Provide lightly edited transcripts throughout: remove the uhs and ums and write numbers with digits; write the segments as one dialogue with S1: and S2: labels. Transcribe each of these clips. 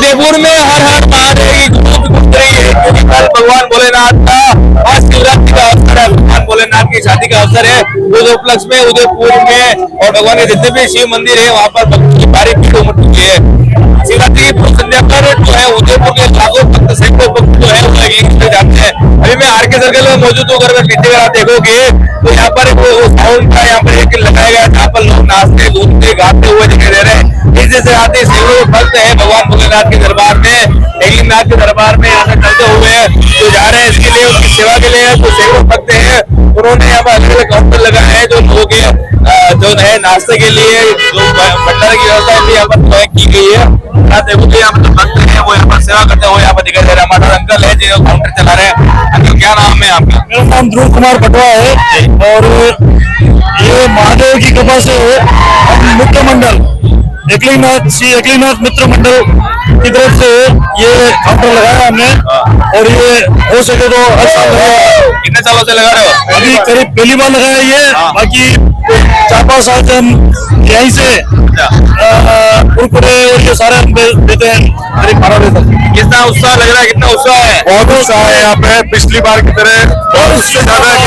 S1: उदयपुर में हर हर महादेव की धूम गूंज रही है, क्योंकि कल भगवान भोलेनाथ का महाशिवरात्रि का अवसर है। भगवान भोलेनाथ की शादी का अवसर है। उस उपलक्ष्य में उदयपुर में और भगवान के जितने भी शिव मंदिर है वहाँ पर भक्तों की भारी भीड़ उमड़ चुकी है। शिवरात्रि की पूर्व संध्या पर जो है उदयपुर के लाखों भक्त, सैकड़ों भक्त जो है वो एक जाते हैं। अभी मैं आर के सर्कल में मौजूद हूँ। अगर मैं पीछे आप देखोगे तो यहाँ पर साउंड का यहाँ पर एक लगाया गया, जहाँ पर लोग नाचते कूदते गाते हुए दिखाई दे रहे हैं। इस जैसे आते सैकड़ों भक्त है भगवान भोलेनाथ के दरबार में, नाथ के दरबार में यहाँ से चलते हुए जो जा रहे हैं इसके लिए, उनकी सेवा के लिए। जो सैकड़ों भक्त है उन्होंने यहाँ पर अलग अलग काउंटर लगाए हैं जो लोगों के जो है नाश्ते के लिए जो भंडारे की व्यवस्था भी यहाँ पर की गई है। देखोगे यहाँ पर भक्त है वो यहाँ पर सेवा करते हुए यहाँ पर दिखाई दे रहा है। हमारा अंकल है जो काउंटर चला रहे हैं। अंकल क्या नाम है आपका?
S2: मेरा नाम ध्रुव कुमार पटवा है और ये महादेव की कृपा से हम मित्र मंडल श्री एकलीनाथ मित्र मंडल की तरफ से ये काउंटर लगाया हमने और ये हो सके तो हर साल लगाया।
S1: कितने सालों से लगा रहे हो?
S2: अभी करीब पहली बार लगाया ये, बाकी 4-5 साल से हम यहीं से कुरकुरे और ये सारे हम देते हैं करीब 12 बजे तक।
S1: कितना उत्साह लग रहा है? कितना उत्साह है?
S2: बहुत उत्साह है यहाँ पे, पिछली बार की तरह और उससे ज्यादा है,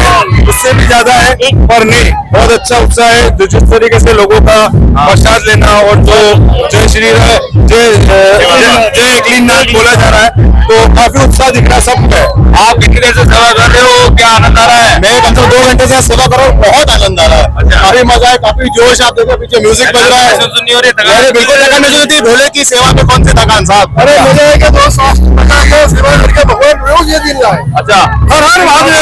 S2: उससे भी ज्यादा है, पर नहीं बहुत अच्छा उत्साह है। जो जिस तरीके से लोगों का प्रसाद लेना और जो जय श्री जय एकलीनाथ बोला जा रहा है तो काफी उत्साह दिख रहा है सबको।
S1: आप कितनी देर से सेवा कर रहे हो? क्या आनंद आ रहा है?
S2: मैं कम से कम 2 घंटे से सेवा कर रहा हूँ, बहुत आनंद आ रहा है।
S1: अच्छा।
S2: काफी मजा है, काफी जोश। आप देखो पीछे म्यूजिक बज रहा है।
S1: सुननी हो रही है?
S2: अरे बिल्कुल थकान नहीं होती, भोले की सेवा में कौन सी थकान साहब। अरे मजा है कि 2 साल सेवा करके भगवान रोज ये दिन लाए।
S1: अच्छा,
S2: हर हर महादेव।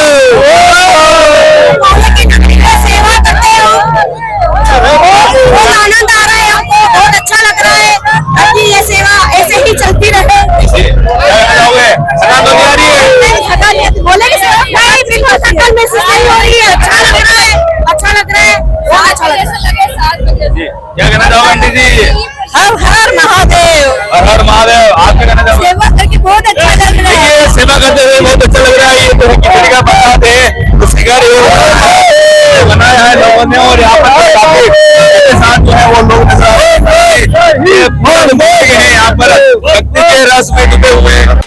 S3: सेवा करते हो, बहुत आनंद आ रहा है हमको, बहुत अच्छा लग रहा है कि ये सेवा ऐसे ही चलती रहे। बोले की सेवा नहीं, बिल्कुल थकान महसूस नहीं हो रही है। अच्छा लग रहा है, अच्छा लग रहा है, बहुत अच्छा लग रहा है।
S1: क्या कहना चाहोगे आंटी जी?
S3: हर हर महादेव।
S1: हर हर महादेव। आप क्या कहना चाहोगे?
S3: सेवा करके बहुत अच्छा लग रहा है।
S1: ये सेवा करते हुए बहुत अच्छा लग रहा है। ये तो खिचड़ी का प्रसाद है, उसके घर बनाया है लोगों ने और यहाँ पर काफी के साथ जो है वो लोग नजर आ रहे हैं। ये बहुत भक्त है यहाँ पर, भक्ति के रस में डूबे हुए हैं।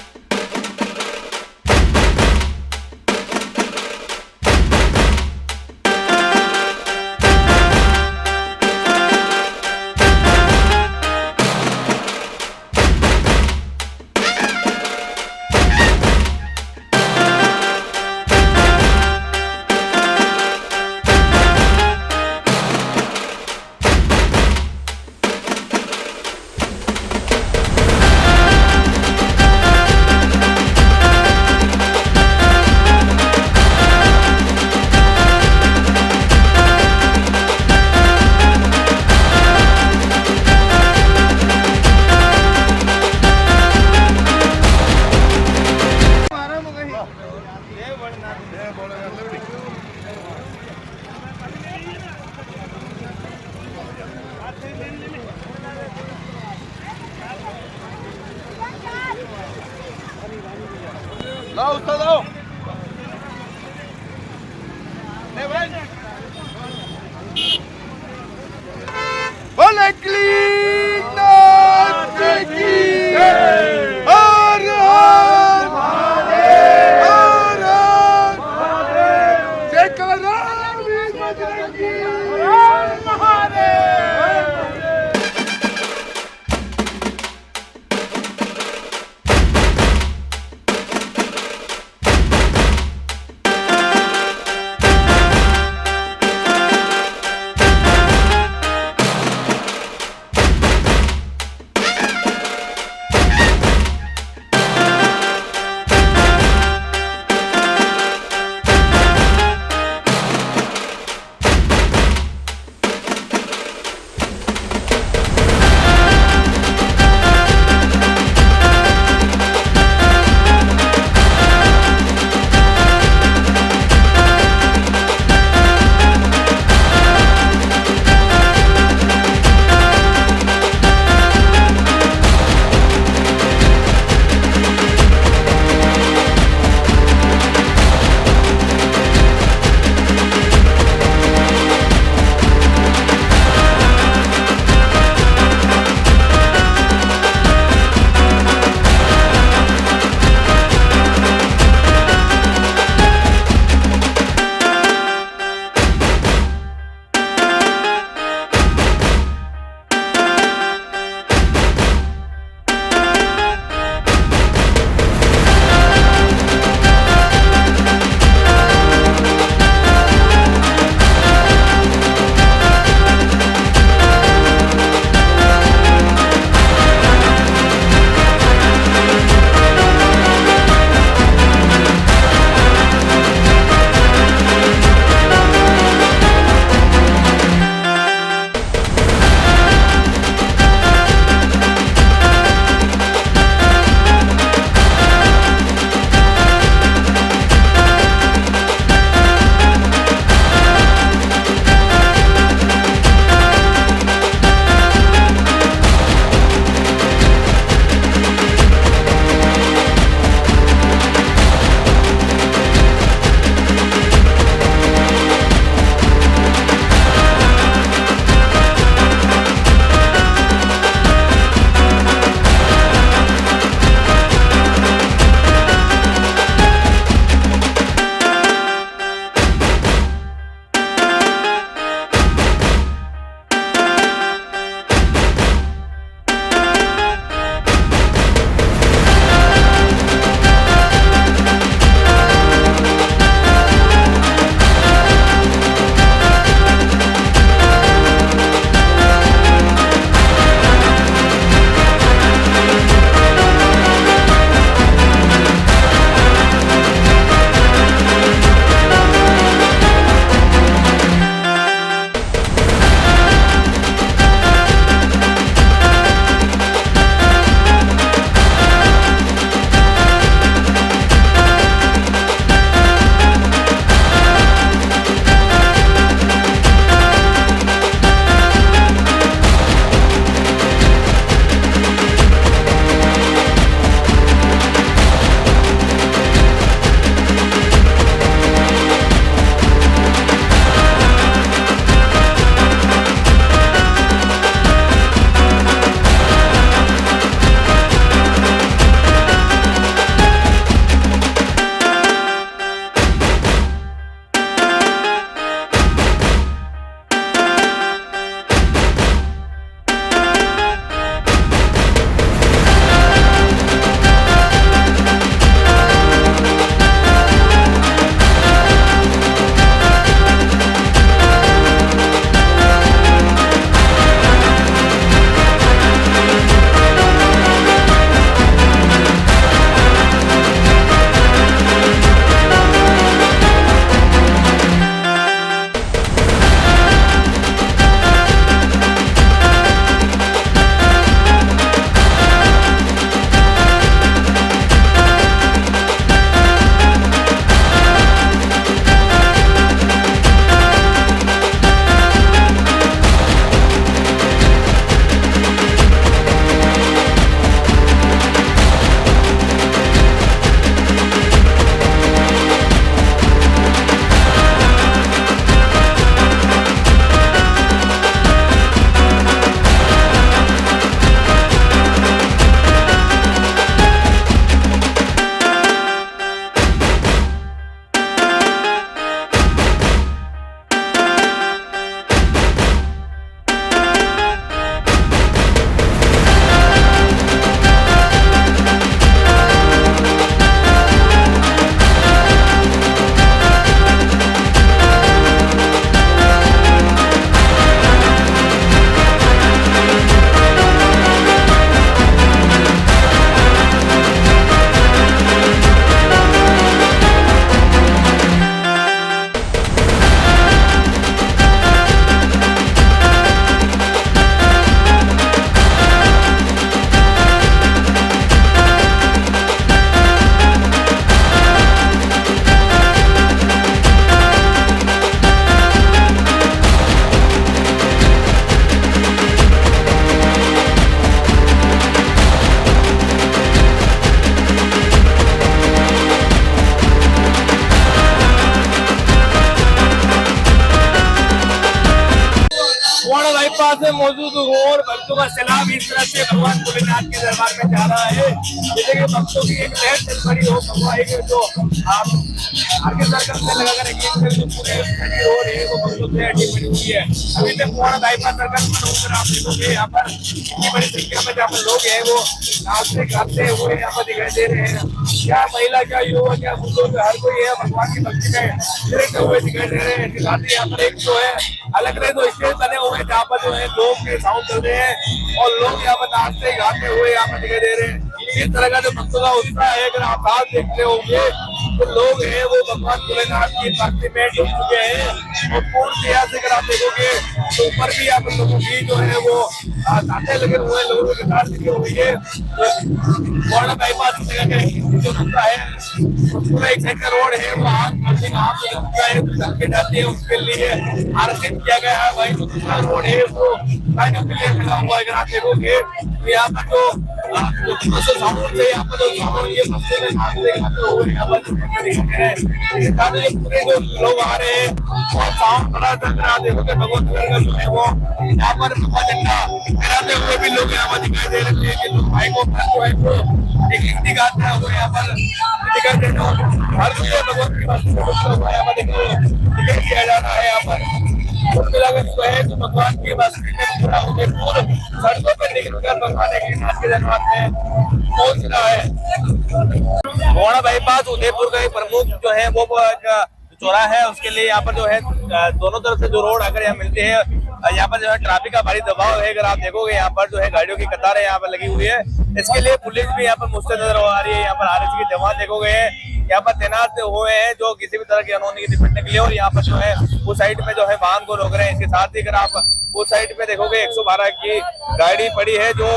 S2: लाओ उस्ताद आओ। बोले एकलीनाथ की हर हर महादेव, हर हर महादेव, जय कलराम बजरंगी, हर हर महादेव।
S1: पास में मौजूद हूँ और भक्तों का सैलाब इस तरह से भगवान भोलेनाथ के दरबार में जा रहा है, जैसे कि भक्तों की एक लहर चल पड़ी हो। भगवान एक जो आप आगे सर्कल से लगाकर एक जो पूरे हो रही है वो भक्तों से अड्डी पड़ी हुई है। अभी तक पुराना बाईपास सर्कल पर होकर आप देखोगे यहाँ पर इतनी बड़ी संख्या में जहाँ पर लोग हैं वो नाचते गाते हुए यहाँ पर दिखाई दे रहे हैं। क्या महिला, क्या युवा, क्या बुजुर्ग, हर कोई है भगवान की भक्ति में लिप्त हुए दिखाई दे रहे हैं। साथ ही यहाँ पर एक जो है अलग अलग दो स्टेज बने हुए हैं जहाँ पर जो है लोग के साउंड चल रहे हैं और लोग यहाँ पर नाचते गाते हुए यहाँ पर दिखाई दे रहे हैं। इस तरह का जो भक्तों का उत्साह है, अगर आप साथ देखते होंगे तो लोग हैं वो भगवान भोलेनाथ की भक्ति में डूब चुके हैं। और पूर्ण प्रयास से अगर आप देखोगे तो ऊपर भी यहाँ पर लोगों की जो है वो तांते लगे हुए हैं, लोगों के साथ लगी हुई है। पुराना बाईपास जो रुकता है पूरा एक सेक्टर रोड है वो के जाते हैं उसके लिए आरक्षित किया गया है। वही जो दूसरा रोड है वो मिला हुआ है। अगर आप देखोगे तो यहाँ पर जो साउंड से यहाँ पर जो साउंड ये बच्चे में नाचते गाते हुए यहाँ पर पूरे जो लोग आ रहे हैं और साउंड बड़ा चल रहा है। देखोगे भगवान का जो है वो यहाँ पर झंडा फहराते हुए भी लोग यहाँ पर दिखाई दे रहे हैं कि लोग भाई को जो है वो एक हिंदी गाते हुए यहाँ पर दिखाई दे रहे हैं। हर कोई भगवान की बात यहाँ पर दिखाई किया जा रहा है। यहाँ पर जो है तो भगवान की बस पूरा सड़कों पर निकलकर भगवान के दरबार में पहुंच रहा है। मोड़ा बाईपास उदयपुर का एक प्रमुख जो है वो चौराहा है, उसके लिए यहाँ पर जो है दोनों तरफ से जो रोड अगर यहाँ मिलते हैं, यहाँ पर जो है ट्रैफिक का भारी दबाव है। अगर आप देखोगे यहाँ पर जो है गाड़ियों की कतारें यहाँ पर लगी हुई है, इसके लिए पुलिस भी यहाँ पर मुस्तैद नजर आ रही है। यहाँ पर आरएसी के जवान देखोगे यहाँ पर तैनात हुए हैं जो किसी भी तरह की अनहोनी की निपटने के लिए। और यहाँ पर जो है उस साइड में जो है वाहन को रोक रहे हैं। इसके साथ ही अगर आप उस साइड पे देखोगे 112 की गाड़ी पड़ी है जो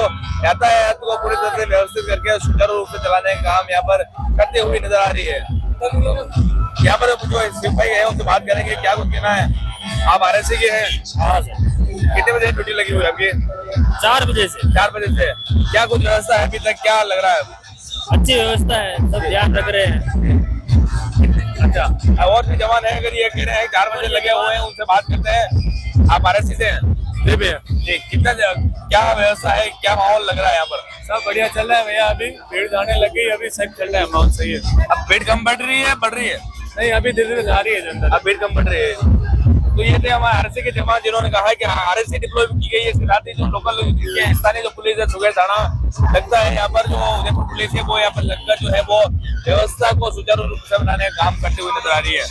S1: यातायात को पूरी तरह से व्यवस्थित करके सुचारू रूप से चलाने का काम यहाँ पर करते हुए नजर आ रही है। यहाँ पर जो सिपाही है उनसे बात करेंगे, क्या कुछ कहना है? आप आरएसी के हैं? हाँ सर। कितने बजे ड्यूटी लगी हुई है आपकी?
S4: 4 बजे से।
S1: 4 बजे से। क्या कुछ व्यवस्था है अभी तक, क्या लग रहा है?
S4: अच्छी व्यवस्था है, सब ध्यान रख रहे हैं।
S1: अच्छा, और भी जवान है अगर ये कह रहे हैं 4 बजे लगे हुए हैं, उनसे बात करते हैं। आप आरएसी से हैं?
S4: जी भैया।
S1: कितना क्या व्यवस्था है, क्या माहौल लग रहा है यहाँ पर?
S4: सब बढ़िया चल रहा है भैया, अभी भीड़ जाने लग गई, अभी सब चल रहा है, माहौल सही है।
S1: अब भीड़ कम बढ़ रही है, बढ़ रही है?
S4: नहीं, अभी धीरे धीरे जा रही है जनता।
S1: अब भीड़ कम बढ़ रही है। तो ये थे हमारे आरएसी के जवान जिन्होंने कहा है कि आरएसी डिप्लॉय की गई है। इसके साथ ही जो लोकल स्थानीय जो पुलिस है, सुगेर थाना लगता है, यहाँ पर जो उदयपुर पुलिस है वो यहाँ पर लगकर जो है वो व्यवस्था को सुचारू रूप से बनाने का काम करते हुए नजर आ रही है।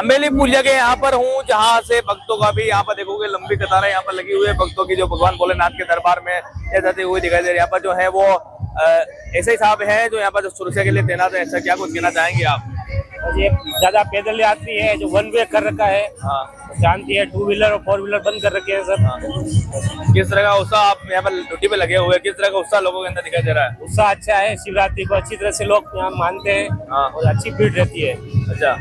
S1: अमेली पूजा के यहाँ पर हूँ, जहाँ से भक्तों का भी यहाँ पर देखोगे लंबी कतारें यहाँ पर लगी हुई है भक्तों की, जो भगवान भोलेनाथ के दरबार में जाते हुए दिखाई दे रहे हैं। यहाँ पर जो है वो ऐसे ही साहब है जो यहाँ पर सुरक्षा के लिए तैनात है। ऐसा क्या कुछ कहना चाहेंगे आप?
S5: ये ज्यादा पैदल यात्री है जो वन वे कर रखा है।
S1: हाँ,
S5: जानती है 2 व्हीलर और 4 व्हीलर बंद कर रखे हैं सर।
S1: किस तरह का उत्साह आप यहाँ पर ड्यूटी पे लगे हुए हैं, किस तरह का उत्साह लोगों के अंदर दिखाई दे रहा है?
S5: उत्साह अच्छा है, शिवरात्रि को अच्छी तरह से लोग यहाँ मानते हैं।
S1: हाँ।
S5: और अच्छी भीड़ रहती है।
S1: अच्छा,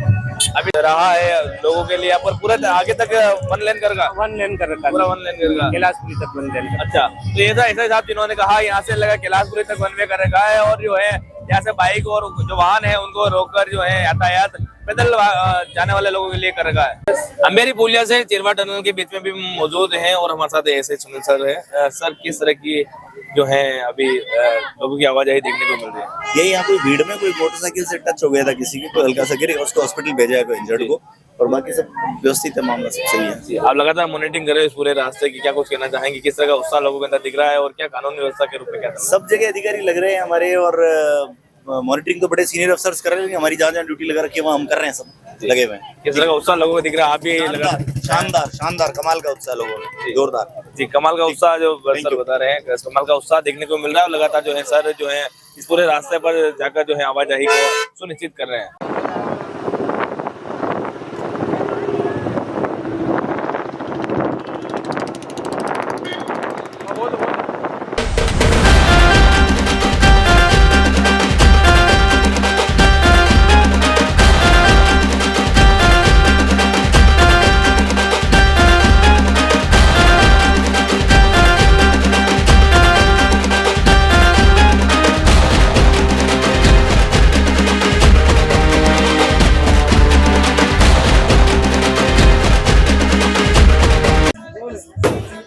S1: अभी रहा है लोगों के लिए यहाँ पर पूरा आगे तक वन लेन कर का
S5: 1 लेन कर रखा
S1: पूरा
S5: है,
S1: 1 लेन कर का।
S5: कैलाशपुरी तक 1 लेन का।
S1: अच्छा, तो ये था ऐसा साहब जिन्होंने कहा यहाँ से लगा कैलाशपुरी तक 1 वे कर रखा है, और जो है यहाँ से बाइक और जो वाहन है उनको रोककर जो है यातायात पैदल जाने वाले लोगों के लिए कर रखा है। अमेरी पुलिया से चिरवा टनल के बीच में भी मौजूद हैं और हमारे साथ ऐसे सुनील सर है। सर, किस तरह की जो है अभी लोगों की आवाजाही देखने को मिल रही है?
S6: यही यहाँ कोई भीड़ में कोई मोटरसाइकिल से टच हो गया था किसी की, कोई हल्का सा गिरे, उसको हॉस्पिटल भेजा है कोई इंजर्ड को, और बाकी सब व्यवस्थित है, मामला सब सही है।
S1: जी, आप लगातार मॉनिटरिंग कर रहे हो इस पूरे रास्ते की, क्या कुछ कहना चाहेंगे? किस तरह का उत्साह लोगों के अंदर दिख रहा है और क्या कानून व्यवस्था के रूप में क्या
S6: सब जगह अधिकारी लग रहे हैं हमारे, और मॉनिटरिंग तो बड़े सीनियर अफसर्स कर रहे हैं, लेकिन हमारी जहाँ जहाँ ड्यूटी लगा रखी है वहाँ हम कर रहे हैं, सब लगे हुए हैं।
S1: किस तरह का उत्साह लोगों को दिख रहा है? आप भी लगा
S6: शानदार शानदार कमाल का उत्साह लोगों में, जोरदार।
S1: जी, कमाल का उत्साह जो सर बता रहे हैं, कमाल का उत्साह देखने को मिल रहा है। और लगातार जो है सर जो है इस पूरे रास्ते पर जाकर जो है आवाजाही को सुनिश्चित कर रहे हैं।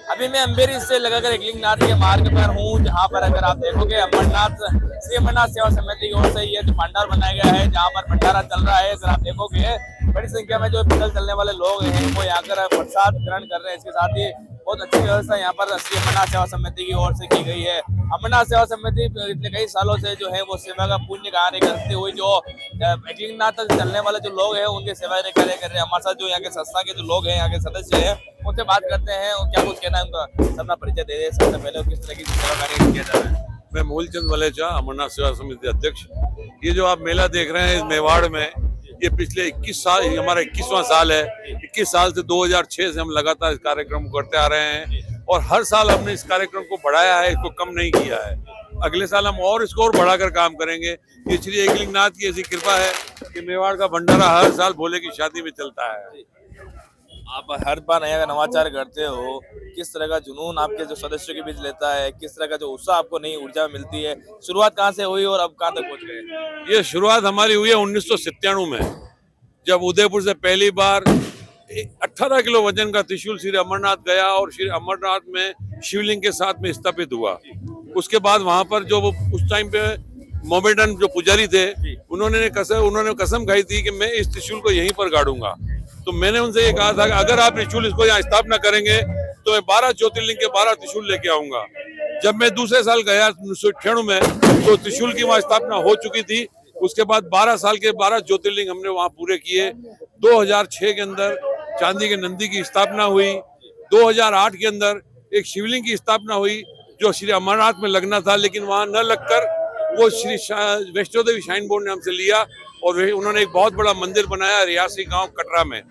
S1: अभी मैं अम्बेरी से लगाकर एकलिंगनाथ के मार्ग पर हूँ, जहाँ पर अगर आप देखोगे अमरनाथ श्री अमरनाथ सेवा समिति की ओर से ये जो भंडार बनाया गया है, जहाँ पर भंडारा चल रहा है। अगर आप देखोगे बड़ी संख्या में जो पैदल चलने वाले लोग हैं वो यहाँ कर प्रसाद ग्रहण कर रहे हैं। इसके साथ ही बहुत अच्छी व्यवस्था यहाँ पर श्री अमरनाथ सेवा समिति की ओर से की गई है। अमरनाथ सेवा समिति पिछले कई सालों से जो है वो सेवा का पुण्य कार्य करते हुए जो एकलिंगनाथ तक चलने वाले जो लोग हैं उनके सेवा कार्य कर रहे हैं। हमारे साथ जो यहाँ के संस्था के जो लोग हैं, यहाँ के सदस्य हैं, उनसे बात करते हैं और क्या कुछ कहना है उनका। अपना परिचय दे दें सबसे पहले, किस तरह की सेवा कार्य किया जा रहा है?
S7: मैं मूलचंद वलेचा, अमरनाथ सेवा समिति अध्यक्ष। ये जो आप मेला देख रहे हैं इस मेवाड़ में, ये पिछले 21 साल, हमारा 21वां साल है। 21 साल से 2006 से हम लगातार इस कार्यक्रम को करते आ रहे हैं, और हर साल हमने इस कार्यक्रम को बढ़ाया है, इसको कम नहीं किया है। अगले साल हम और इसको और बढ़ाकर काम करेंगे। ये श्री एकलिंगनाथ की ऐसी कृपा है कि मेवाड़ का भंडारा हर साल भोले की शादी में चलता है।
S1: आप हर बार नया नवाचार करते हो, किस तरह का जुनून आपके जो सदस्यों के बीच लेता है, किस तरह का जो उत्साह आपको नई ऊर्जा मिलती है? शुरुआत कहाँ से हुई और अब कहाँ तक पहुँच गए?
S7: ये शुरुआत हमारी हुई है 1997 में, जब उदयपुर से पहली बार 18 किलो वजन का त्रिशूल श्री अमरनाथ गया और श्री अमरनाथ में शिवलिंग के साथ में स्थापित हुआ। उसके बाद वहां पर जो वो उस टाइम पे मोमेडन जो पुजारी थे, उन्होंने कसम खाई थी कि मैं इस त्रिशूल को यहीं पर गाड़ूंगा। तो मैंने उनसे ये कहा था कि अगर आप त्रिशूल इसको यहाँ स्थापना करेंगे तो मैं 12 ज्योतिर्लिंग के 12 त्रिशूल लेके आऊंगा। जब मैं दूसरे साल गया 1998 में, तो त्रिशूल की वहाँ स्थापना हो चुकी थी। उसके बाद 12 साल के 12 ज्योतिर्लिंग हमने वहाँ पूरे किए। 2006 के अंदर चांदी के नंदी की स्थापना हुई। 2008 के अंदर एक शिवलिंग की स्थापना हुई जो श्री अमरनाथ में लगना था, लेकिन वहाँ न लगकर वो श्री वैष्णो देवी श्राइन बोर्ड ने हमसे लिया और उन्होंने एक बहुत बड़ा मंदिर बनाया रियासी गांव कटरा में।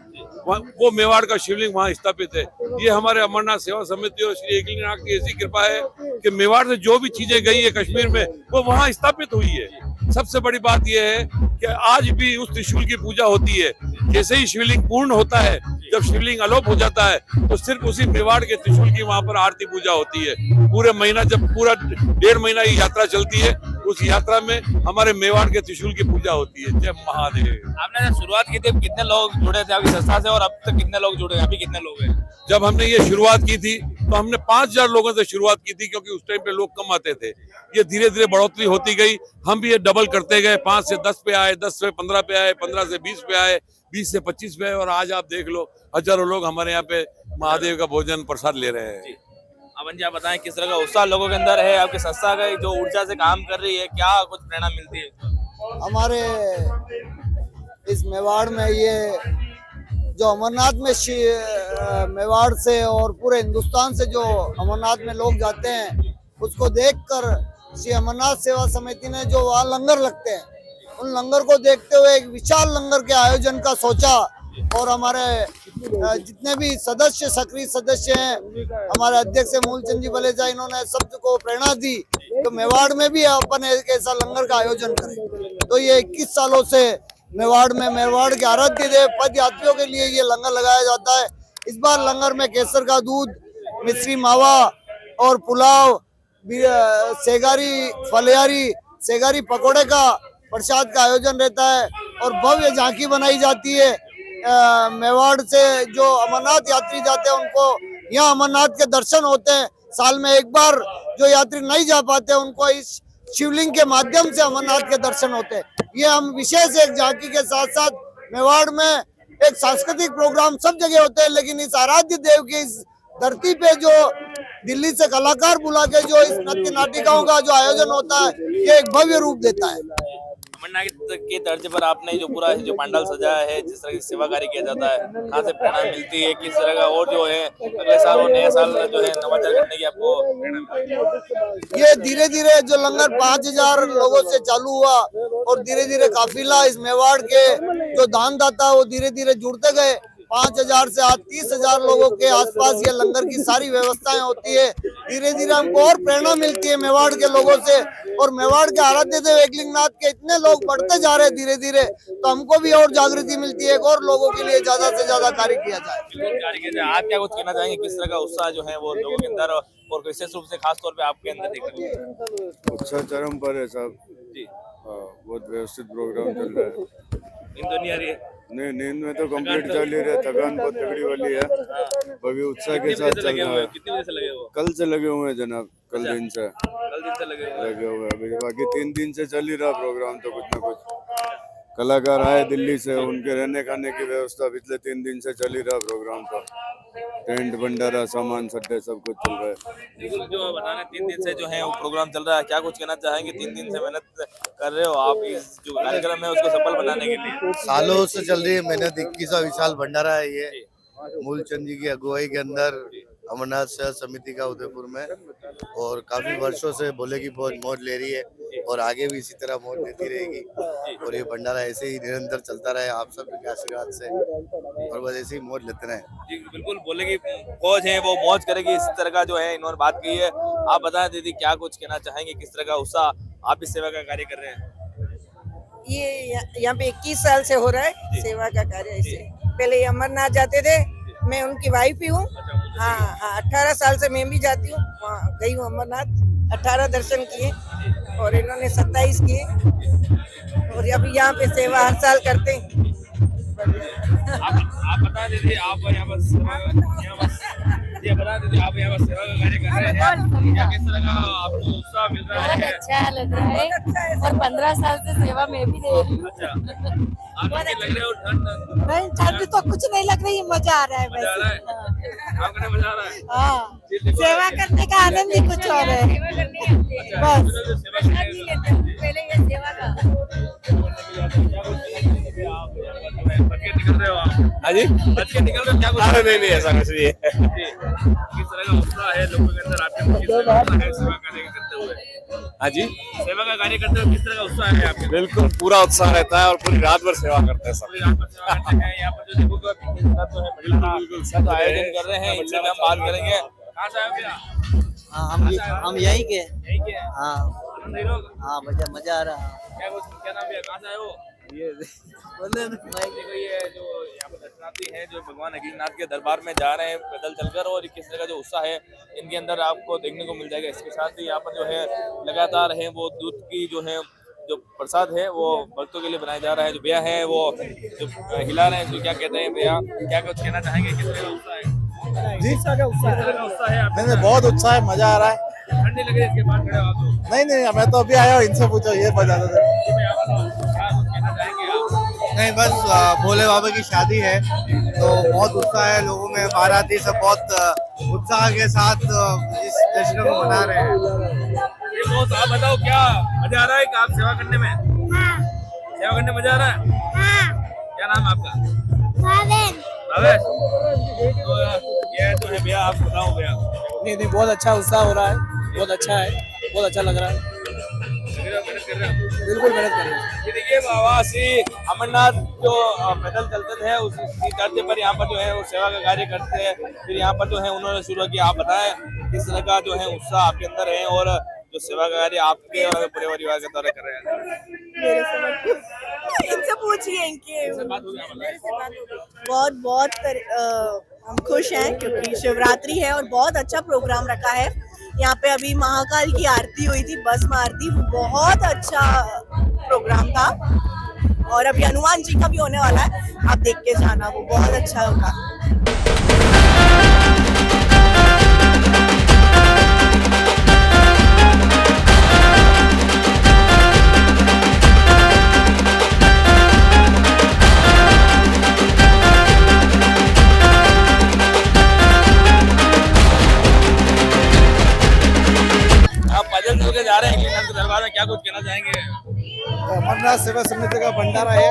S7: वो मेवाड़ का शिवलिंग वहाँ स्थापित है। ये हमारे अमरनाथ सेवा समिति और श्री एकलिंगनाथ की ऐसी कृपा है कि मेवाड़ से जो भी चीजें गई है कश्मीर में, वो वहाँ स्थापित हुई है। सबसे बड़ी बात यह है कि आज भी उस त्रिशूल की पूजा होती है। जैसे ही शिवलिंग पूर्ण होता है, जब शिवलिंग अलोप हो जाता है, तो सिर्फ उसी मेवाड़ के त्रिशूल की वहाँ पर आरती पूजा होती है। पूरे महीना, जब पूरा 1.5 महीना की यात्रा चलती है, उस यात्रा में हमारे मेवाड़ के त्रिशूल की पूजा होती है। जय महादेव।
S1: आपने जब शुरुआत की थी कितने लोग जुड़े थे आपकी संस्था से, और अब तक कितने लोग जुड़े हैं? अभी कितने लोग हैं?
S7: जब हमने ये शुरुआत की थी तो हमने 5000 लोगों से शुरुआत की थी, क्योंकि उस टाइम पे लोग कम आते थे। ये धीरे धीरे बढ़ोतरी होती गई। हम भी ये डबल करते गए। 5 से 10 पे आए, 10 से 15 पे आए, 15 से 20 पे आए, 20 से 25 पे आए, और आज आप देख लो हजारों लोग हमारे यहाँ पे महादेव का भोजन प्रसाद ले रहे हैं।
S1: अमन जी, आप बताएं किस तरह का उत्साह लोगों के अंदर है? आपकी संस्था का जो ऊर्जा से काम कर रही है, क्या कुछ प्रेरणा मिलती है?
S8: हमारे इस मेवाड़ में ये जो अमरनाथ में मेवाड़ से और पूरे हिंदुस्तान से जो अमरनाथ में लोग जाते हैं, उसको देखकर श्री अमरनाथ सेवा समिति ने जो वहाँ लंगर लगते हैं, उन लंगर को देखते हुए एक विशाल लंगर के आयोजन का सोचा। और हमारे जितने भी सदस्य, सक्रिय सदस्य हैं, हमारे अध्यक्ष मूलचंद जी बलेजा, इन्होंने सबको प्रेरणा दी तो मेवाड़ में भी अपन एक ऐसा लंगर का आयोजन करें। तो ये 21 सालों से मेवाड़ के आराध्य देव पद यात्रियों के लिए ये लंगर लगाया जाता है। इस बार लंगर में केसर का दूध, मिश्री मावा और पुलाव, सेगारी फलियारी, सेगारी पकोड़े का प्रसाद का आयोजन रहता है और भव्य झांकी बनाई जाती है। मेवाड़ से जो अमरनाथ यात्री जाते हैं उनको यहाँ अमरनाथ के दर्शन होते हैं। साल में एक बार जो यात्री नहीं जा पाते उनको इस शिवलिंग के माध्यम से अमरनाथ के दर्शन होते हैं। ये हम विशेष एक झांकी के साथ साथ मेवाड़ में एक सांस्कृतिक प्रोग्राम सब जगह होते हैं, लेकिन इस आराध्य देव की इस धरती पे जो दिल्ली से कलाकार बुला के जो इस नृत्य नाटिकाओं का जो आयोजन होता है, ये एक भव्य रूप देता है।
S1: अमरनाथ के तर्ज पर आपने जो पूरा जो पंडाल सजाया है, जिस तरह की सेवा कार्य किया जाता है, कहाँ से प्रेरणा मिलती है, किस तरह का और जो है अगले साल और नए साल जो है नवाचार करने की आपको प्रेरणा मिलती है?
S8: ये धीरे धीरे जो लंगर 5000 लोगों से चालू हुआ और धीरे धीरे काफिला इस मेवाड़ के जो दानदाता वो धीरे धीरे जुड़ते गए। 5000 से आज 30,000 लोगों के आसपास ये लंगर की सारी व्यवस्थाएं होती है। धीरे धीरे हमको और प्रेरणा मिलती है मेवाड़ के लोगों से, और मेवाड़ के आराध्य देव एकलिंगनाथ के इतने लोग बढ़ते जा रहे हैं धीरे धीरे, तो हमको भी और जागृति मिलती है और लोगों के लिए ज्यादा से ज्यादा कार्य किया जाए।
S1: आप क्या कुछ कहना चाहेंगे, किस तरह का उत्साह जो है वो लोगों के अंदर और विशेष रूप से खास तौर पे आपके अंदर देखने को?
S9: उत्साह चरम पर है साहब जी। बहुत व्यवस्थित प्रोग्राम चल रहा है।
S1: नींद तो नहीं आ रही है?
S9: नहीं, नींद में तो कंप्लीट चल ही रहा है, थकान बहुत तगड़ी वाली है, अभी उत्साह के साथ चल रहा है।
S1: कितने बजे से लगे हो?
S9: कल से लगे हुए हैं जनाब, कल दिन से
S1: लगे
S9: हुए अभी बाकी 3 दिन से चल ही रहा प्रोग्राम। तो कुछ न कुछ कलाकार आए दिल्ली से, उनके रहने खाने की व्यवस्था पिछले 3 दिन से चल ही रहा प्रोग्राम का। टेंट, भंडारा, सामान, सट्टे सब कुछ चल रहा है।
S1: जो बनाने 3 दिन से जो है वो प्रोग्राम चल रहा है, क्या कुछ कहना चाहेंगे? 3 दिन से मेहनत कर रहे हो आप इस जो कार्यक्रम है उसको सफल बनाने के लिए।
S10: सालों से चल रही है मेहनत। 21वां विशाल भंडारा है ये, मूलचंद जी की अगुवाई के अंदर अमरनाथ सेवा समिति का उदयपुर में, और काफी वर्षों से भोले की बहुत मौज ले रही है और आगे भी इसी तरह मौज लेती रहेगी। और ये भंडारा ऐसे ही निरंतर चलता रहे आप सब के आशीर्वाद से, और बस ऐसे ही मौज लेते रहे।
S1: जी बिल्कुल, भोले की फौज है वो मौज करेगी, इस तरह का जो है इन्होंने बात की है। आप बताएं दीदी, क्या कुछ कहना चाहेंगे, किस तरह का उत्साह आप इस सेवा का कार्य कर रहे हैं?
S11: ये यहाँ पे 21 साल से हो रहा है सेवा का कार्य। ऐसे पहले ये अमरनाथ जाते थे, मैं उनकी वाइफ ही हूँ। हाँ, 18 साल से मैं भी जाती हूँ, वहाँ गई हूँ अमरनाथ, 18 दर्शन किए और इन्होंने 27 किए, और अभी यहाँ पे सेवा हर साल करते हैं।
S1: आप बता दीजिए, आप यहाँ पर सेवा का कार्य कर रहे हैं, क्या किस तरह का आपको उत्साह मिल रहा है?
S3: अच्छा लग रहा है, और 15 साल से सेवा में भी दे रही हूँ।
S1: अच्छा, आपको लग रहा है ठंड?
S3: नहीं, ठंड तो कुछ नहीं लग रही, मजा आ रहा है
S1: मजा आ रहा है? काम करने में मजा आ रहा है?
S3: हाँ, सेवा करने का आनंद ही कुछ और है। बस
S1: पहले ये सेवा का निकल रहे हो आप? हाँ जी, बच के निकल रहे हो क्या? कुछ नहीं ऐसा कुछ नहीं है। किस तरह का उत्साह है लोगों के अंदर आपके, किस तरह का उत्साह है सेवा कार्य करते हुए? हाँ जी, सेवा का कार्य करते हुए किस तरह का उत्साह है आपके?
S4: बिल्कुल पूरा उत्साह रहता है और पूरी रात भर सेवा करते हैं सब।
S1: पूरी रात भर सेवा करते हैं। यहाँ पर जो देखो बिल्कुल सब आयोजन कर रहे हैं, इनसे हम बात करेंगे। कहाँ से आए हो भैया?
S8: हम यहीं के।
S1: हाँ,
S8: हाँ, मजा आ रहा है।
S1: क्या नाम है, कहाँ से आए हो? देखो ये जो यहाँ पर दर्शनार्थी हैं जो भगवान एकलिंगनाथ के दरबार में जा रहे हैं पैदल चलकर, और किस तरह का जो उत्साह है इनके अंदर आपको देखने को मिल जाएगा। इसके साथ ही यहाँ पर जो है लगातार है वो दूध की जो है जो प्रसाद है वो भक्तों के लिए बनाया जा रहा है। जो भैया है वो जो हिला रहे हैं, जो क्या कहते हैं भैया, क्या कुछ कहना चाहेंगे, किस तरह का उत्साह है?
S2: जी,
S1: उत्साह है
S2: नहीं, बहुत उत्साह है, मजा आ रहा है।
S1: ठंड नहीं लग रही इसके बाद खड़े हो आप?
S2: नहीं, मैं तो अभी आया हूँ, इनसे पूछो, ये बता दो।
S10: नहीं, बस भोले बाबा की शादी है तो बहुत उत्साह है लोगों में। बाराती सब बहुत उत्साह के साथ इस जश्न को मना रहे हैं।
S1: आप बताओ, क्या मजा आ रहा है आप सेवा करने में? सेवा करने में मजा आ रहा है? क्या नाम है आपका? तो ये तो है भैया, आप बताओ भैया।
S5: नहीं नहीं, बहुत अच्छा उत्साह हो रहा है, बहुत अच्छा है, बहुत अच्छा लग रहा है। बिल्कुल मेहनत कर रहे हैं।
S1: ये देखिए बाबा श्री अमरनाथ जो पैदल चलते थे उसी धरती पर यहाँ पर जो है वो सेवा का कार्य करते हैं। फिर यहाँ पर जो है उन्होंने शुरू किया। आप बताएं किस तरह का जो है उत्साह आपके अंदर है और जो सेवा का कार्य आपके और पूरे परिवार के द्वारा कर रहे हैं।
S11: इनसे पूछिए, इनके
S1: बात हो गया
S11: बहुत बहुत हम खुश हैं क्योंकि शिवरात्रि है और बहुत अच्छा प्रोग्राम रखा है। यहाँ पे अभी महाकाल की आरती हुई थी, भस्म आरती, बहुत अच्छा प्रोग्राम था। और अभी हनुमान जी का भी होने वाला है, आप देख के जाना, वो बहुत अच्छा होगा।
S1: पैदल चल के जा रहे हैं इंग्लैंड के दरबार में, क्या कुछ कहना चाहेंगे?
S8: अमरनाथ सेवा समिति का भंडारा है,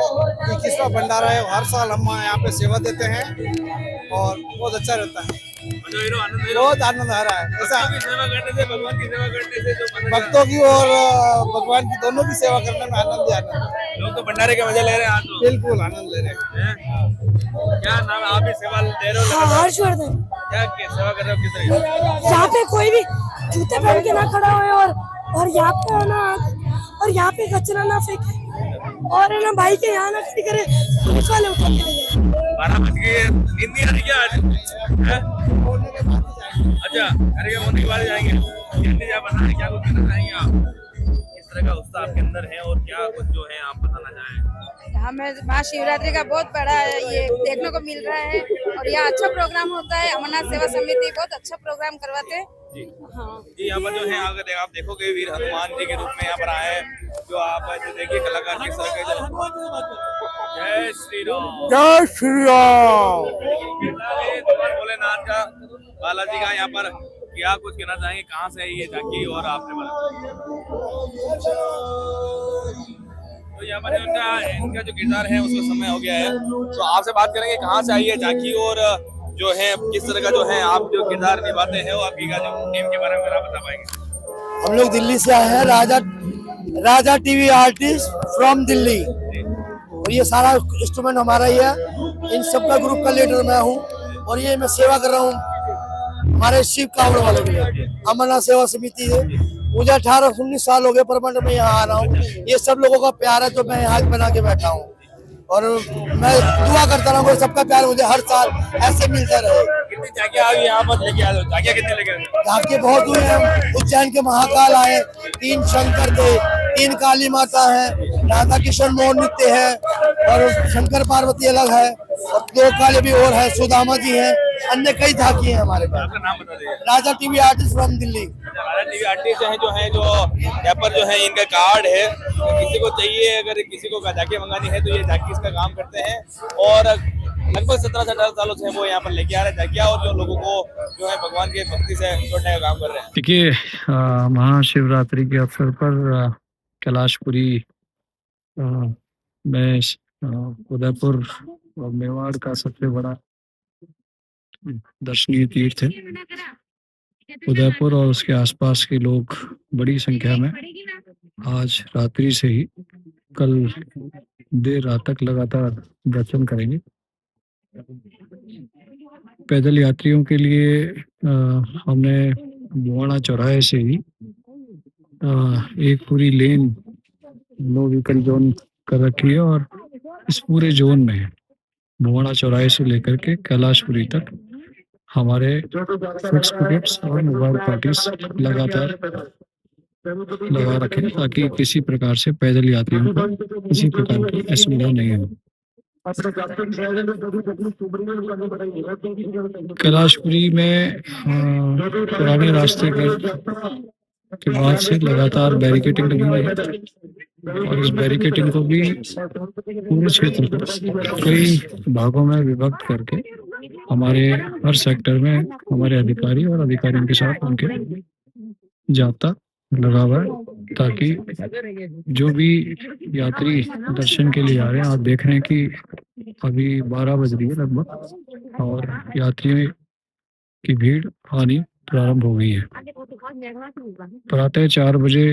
S8: 21वां भंडारा है। हर साल हम यहाँ पे सेवा देते हैं और बहुत अच्छा रहता है, बहुत आनंद आ रहा है। ऐसा
S1: सेवा करने से, भगवान की सेवा करने से जो
S8: भक्तों की और भगवान की दोनों की सेवा करने में आनंद ही आनंद है।
S1: लोग तो भंडारे के मजे ले रहे हैं आज तो।
S8: बिल्कुल आनंद ले रहे हैं।
S1: क्या नाम, आप भी सेवा दे रहे हो?
S3: हर्षवर्धन।
S1: क्या सेवा कर रहे हो, किस तरह?
S3: यहाँ पे कोई भी जूते पहन के ना खड़ा होए और यहाँ पे है ना, और यहाँ पे कचरा ना फेंके और है ना भाई के यहाँ ना खड़ी करे, पुलिस वाले उठा के ले जाए।
S1: 12 बज गए, नींद नहीं आ रही क्या आज? हैं? अच्छा, अरे होने के बाद जाएंगे। क्या बताना है, क्या कुछ कहना चाहेंगे आप? किस तरह का उत्साह आपके अंदर है और क्या कुछ जो है आप बताना चाहेंगे?
S3: हमें महाशिवरात्रि का बहुत बड़ा ये देखने को मिल रहा है और यहाँ अच्छा प्रोग्राम होता है। अमरनाथ सेवा समिति बहुत अच्छा प्रोग्राम करवाते हैं। हाँ
S1: जी, यहाँ पर जो है अगर आप देखोगे वीर हनुमान जी के रूप में यहाँ पर आए हैं, जो आप जो देखिए कलाकार किस तरह के जय श्री राम,
S2: जय श्री राम।
S1: भोलेनाथ का, बालाजी का यहाँ पर क्या कुछ कहना चाहेंगे? कहाँ से आई ये झांकी और आपने तो यहाँ पर इनका जो किरदार है उसका समय हो गया है, तो आपसे बात करेंगे कहाँ से आई है झांकी और जो है किस तरह का जो है आप जो किरदार निभाते हैं और आपकी का जो टीम के बारे में आप बता पाएंगे?
S8: हम लोग दिल्ली से आए हैं, राजा टीवी आर्टिस्ट फ्रॉम दिल्ली, और ये सारा इंस्ट्रूमेंट हमारा ही है। इन सब का ग्रुप का लीडर मैं हूँ और ये मैं सेवा कर रहा हूँ हमारे शिव कावड़ वाले के लिए। अमरनाथ सेवा समिति है, मुझे 18-19 साल हो गए परमानेंट में यहाँ आ रहा हूँ। ये सब लोगों का प्यार है जो मैं यहाँ बना के बैठा हूँ और मैं दुआ करता रहूँगा सबका प्यार मुझे हर साल ऐसे मिलता रहे।
S1: कितनी झांकियाँ आ गई यहाँ पर लेके आ रहे हो? झांकियाँ कितनी लेके आ रहे हो?
S8: झांकियाँ बहुत हुए हैं। उज्जैन के महाकाल आए, 3 शंकर थे, 3 काली माता है, राधा किशन मोहन नृत्य है और शंकर पार्वती अलग है और 2 काले भी और है, सुदामा जी है, अन्य कई झांकी है हमारे पास।
S1: आपका नाम बता दीजिए।
S8: Raja TV artist from Delhi.
S1: Raja TV artist है जो यहाँ पर जो है इनका कार्ड है, किसी को चाहिए, अगर किसी को झांकी मंगानी है तो ये झांकी इसका काम करते हैं और लगभग 17 से 18 सालों से वो यहाँ पर लेके आ रहे हैं झांकियाँ और जो लोगों को जो है भगवान के भक्ति से जोड़ने का काम कर रहे हैं।
S2: देखिए, महाशिवरात्रि के अवसर पर कैलाशपुरी में उदयपुर और मेवाड़ का सबसे बड़ा दर्शनीय तीर्थ है। उदयपुर और उसके आसपास के लोग बड़ी संख्या में आज रात्रि से ही कल देर रात तक लगातार दर्शन करेंगे। पैदल यात्रियों के लिए हमने बुआना चौराहे से ही एक पूरी लेन नो व्हीकल जोन कर रखी है और इस पूरे जोन में बुआना चौराहे से लेकर के कैलाशपुरी तक हमारे फिक्स पिकेट्स और मोबाइल पार्टीज लगातार लगा रखे ताकि किसी प्रकार से पैदल यात्रियों को किसी प्रकार की असुविधा नहीं हो। कैलाशपुरी में पुराने रास्ते के बाद से लगातार बैरिकेटिंग लगी हुई है और इस बैरिकेटिंग को भी पूरे क्षेत्र को कई भागों में विभक्त करके हमारे हर सेक्टर में हमारे अधिकारी और अधिकारियों के साथ उनके जाब्ता लगा हुआ है ताकि जो भी यात्री दर्शन के लिए आ रहे हैं, आप देख रहे हैं कि अभी 12 बज रही है लगभग और यात्रियों की भीड़ आनी प्रारंभ हो गई है। प्रातः 4 बजे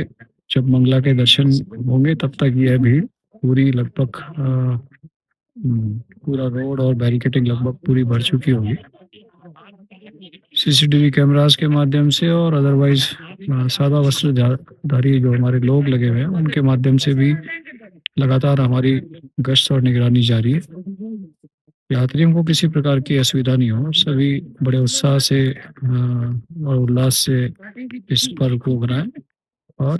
S2: जब मंगला के दर्शन होंगे तब तक यह भीड़ पूरी लगभग पूरा रोड और बैरिकेडिंग लगभग पूरी भर चुकी होगी। सीसीटीवी कैमरास के माध्यम से और अदरवाइज सादा वस्त्रधारी जो हमारे लोग लगे हुए हैं उनके माध्यम से भी लगातार हमारी गश्त और निगरानी जारी है। यात्रियों को किसी प्रकार की असुविधा नहीं हो, सभी बड़े उत्साह से और उल्लास से इस पर्व को बनाएं और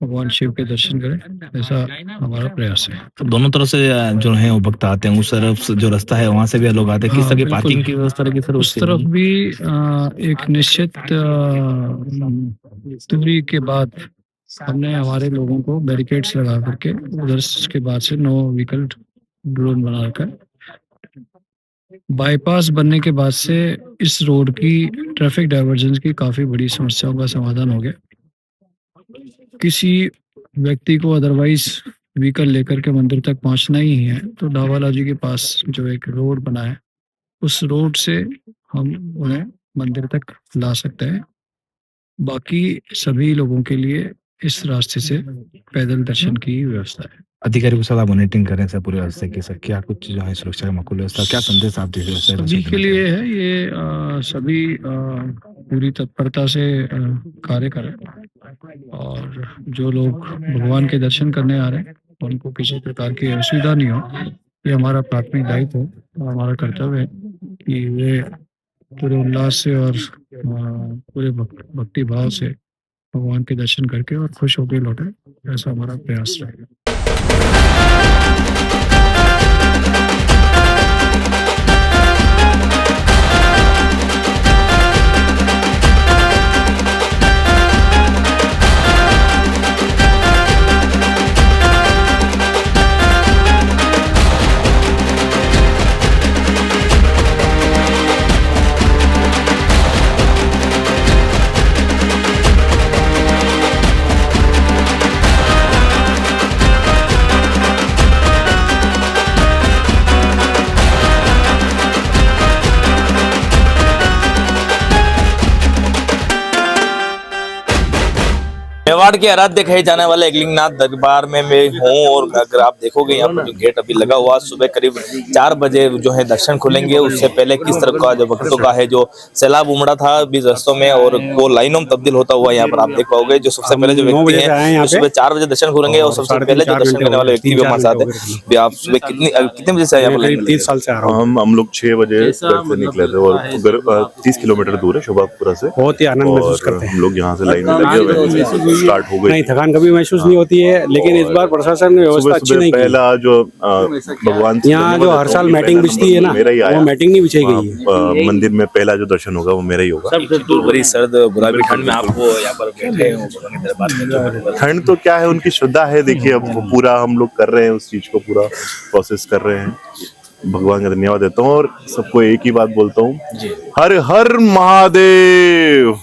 S2: भगवान शिव के दर्शन करें, ऐसा हमारा प्रयास है।
S1: तो दोनों तरफ से जो है वो भक्त आते हैं, उस तरफ जो रास्ता है वहाँ से भी लोग आते हैं। किस तरह की पार्किंग की व्यवस्था रखी सर?
S2: उस तरफ भी एक निश्चित दूरी के बाद हमने हमारे लोगों को बैरिकेड्स लगा करके उधर के बाद से नो व्हीकल ड्रोन बना रखा है। बाईपास बनने के बाद से इस रोड की ट्रैफिक डाइवर्जन की काफ़ी बड़ी समस्याओं का समाधान हो गया। किसी व्यक्ति को अदरवाइज व्हीकल लेकर के मंदिर तक पहुंचना ही है तो ढाबाला जी के पास जो एक रोड बना है उस रोड से हम उन्हें मंदिर तक ला सकते हैं। बाकी सभी लोगों के लिए इस रास्ते से पैदल दर्शन की व्यवस्था है।
S1: अधिकारी के साथ आप मॉनिटरिंग करें सर पूरे रास्ते की, सर क्या कुछ जो है सुरक्षा का माकूल व्यवस्था, क्या संदेश आप दे रहे हैं?
S2: सभी के लिए है ये, सभी पूरी तत्परता से कार्य करें और जो लोग भगवान के दर्शन करने आ रहे हैं उनको किसी प्रकार की असुविधा नहीं हो, ये हमारा प्राथमिक दायित्व है। हमारा कर्तव्य है कि वे पूरे उल्लास से और पूरे भक्ति भाव से भगवान के दर्शन करके और खुश होकर लौटे, ऐसा हमारा प्रयास रहेगा।
S1: मेवाड़ के आराध्य कहे जाने वाले एकलिंगनाथ दरबार में मैं हूँ और अगर आप देखोगे यहाँ पर जो गेट अभी लगा हुआ, सुबह करीब 4 बजे जो है दर्शन खुलेंगे। उससे पहले किस तरह का जो भक्तों का है जो सैलाब उमड़ा था बीच रस्तों में और वो लाइनों में तब्दील होता हुआ यहाँ पर आप देख पाओगे। जो सबसे पहले जो व्यक्ति है सुबह 4 बजे दर्शन खुलेंगे और सबसे पहले जो दर्शन करने वाले व्यक्ति भी हमारे साथ है। आप सुबह कितने बजे से यहाँ पर?
S12: 3 साल से आ रहा हूँ। हम लोग 6 बजे घर से निकले थे और 30 किलोमीटर दूर है शोभापुरा से। बहुत ही आनंद महसूस करते हैं हम लोग, यहाँ से लाइन में लगे हुए स्टार्ट हो गई। नहीं, थकान कभी महसूस नहीं होती है, लेकिन इस बार प्रशासन ने व्यवस्था अच्छी नहीं की। पहला जो भगवान यहाँ जो हर साल मैटिंग बिछती है ना, वो मैटिंग नहीं बिछाई गई है। मंदिर में पहला जो दर्शन होगा वो मेरा ही होगा।
S1: बड़ी सर्द गुलाबी ठंड में आपको यहाँ पर बैठे हो,
S12: ठंड तो क्या है, उनकी श्रद्धा है। देखिए अब पूरा हम लोग कर रहे हैं, उस चीज को पूरा प्रोसेस कर रहे हैं। भगवान का धन्यवाद देता हूँ और सबको एक ही बात बोलता हूँ, हर हर महादेव